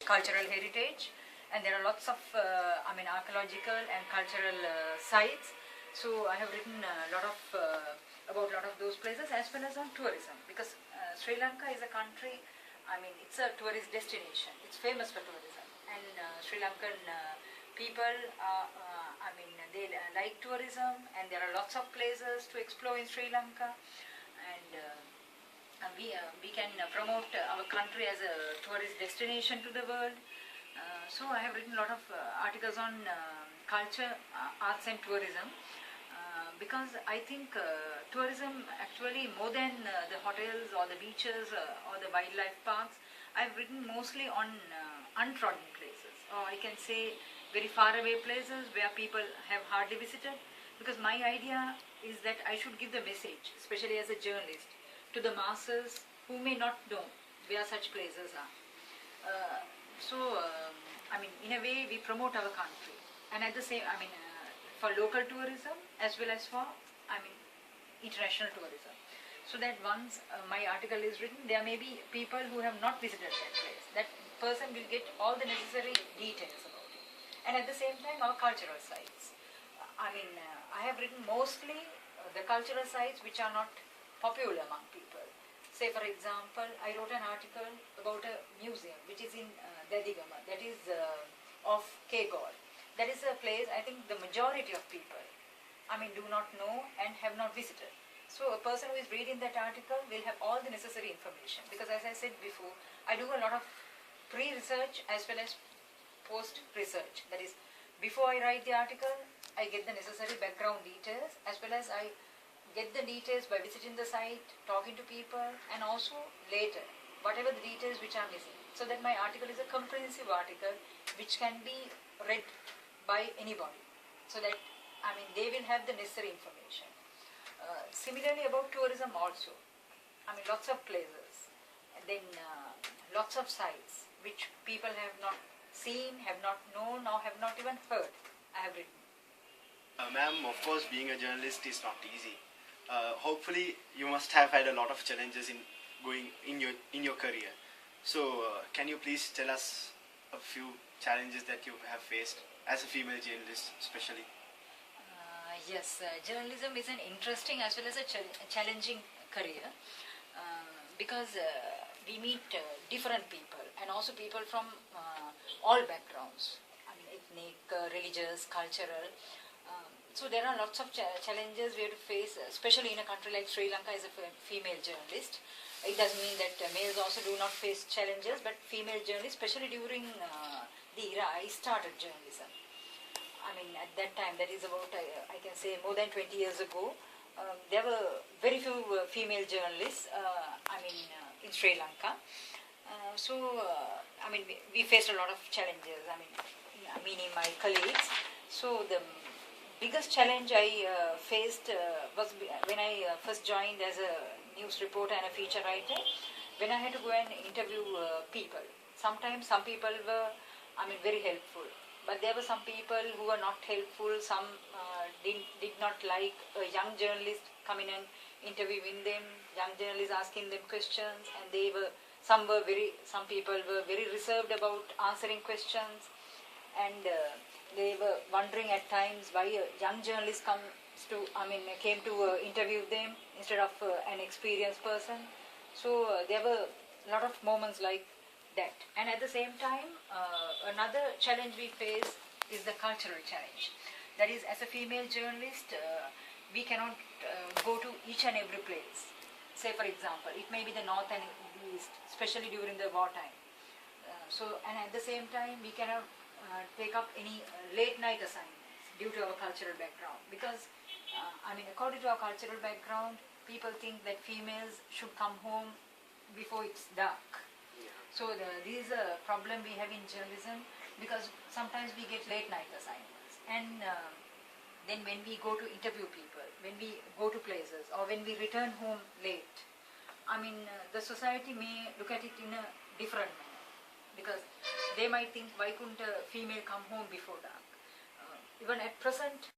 cultural heritage, and there are lots of archaeological and cultural sites. So I have written a lot of about a lot of those places, as well as on tourism, because Sri Lanka is a country, it's a tourist destination. It's famous for tourism, and Sri Lankan people, they like tourism, and there are lots of places to explore in Sri Lanka, and we can promote our country as a tourist destination to the world. So I have written a lot of articles on culture, arts and tourism, because I think tourism actually, more than the hotels or the beaches or the wildlife parks, I've written mostly on untrodden places, or I can say very far away places where people have hardly visited, because my idea is that I should give the message, especially as a journalist, to the masses who may not know where such places are. In a way, we promote our country, and at the same, for local tourism as well as for, international tourism. So that once my article is written, there may be people who have not visited that place. That person will get all the necessary details about it. And at the same time, our cultural sites. I have written mostly the cultural sites which are not popular among people. Say, for example, I wrote an article about a museum which is in Dadigama, that is of Kegor. That is a place I think the majority of people, do not know and have not visited. So a person who is reading that article will have all the necessary information, because as I said before, I do a lot of pre-research as well as post-research. That is, before I write the article, I get the necessary background details, as well as I get the details by visiting the site, talking to people, and also later, whatever the details which are missing, so that my article is a comprehensive article which can be read by anybody, so that they will have the necessary information. Similarly about tourism also, lots of places, and then lots of sites which people have not seen, have not known, or have not even heard, I have written. Ma'am, of course, being a journalist is not easy. Hopefully, you must have had a lot of challenges in your career. So, can you please tell us a few challenges that you have faced as a female journalist, especially? Yes, journalism is an interesting as well as a challenging career, because we meet different people, and also people from all backgrounds, ethnic, religious, cultural. So there are lots of challenges we have to face, especially in a country like Sri Lanka as a female journalist. It doesn't mean that males also do not face challenges, but female journalists, especially during the era I started journalism. At that time, that is about, I can say, more than 20 years ago, there were very few female journalists, in Sri Lanka. We faced a lot of challenges, meaning my colleagues. So the biggest challenge I faced was when I first joined as a news reporter and a feature writer, when I had to go and interview people. Sometimes some people were, very helpful. But there were some people who were not helpful. Some did not like a young journalist coming and interviewing them, young journalists asking them questions, and some people were very reserved about answering questions, and they were wondering at times why a young journalist came to interview them instead of an experienced person. So there were a lot of moments like that. And at the same time, another challenge we face is the cultural challenge. That is, as a female journalist, we cannot go to each and every place. Say, for example, it may be the north and east, especially during the wartime. And at the same time, we cannot take up any late night assignments due to our cultural background. Because, according to our cultural background, people think that females should come home before it's dark. So this is a problem we have in journalism, because sometimes we get late night assignments, and then when we go to interview people, when we go to places, or when we return home late, the society may look at it in a different manner, because they might think, why couldn't a female come home before dark? Even at present,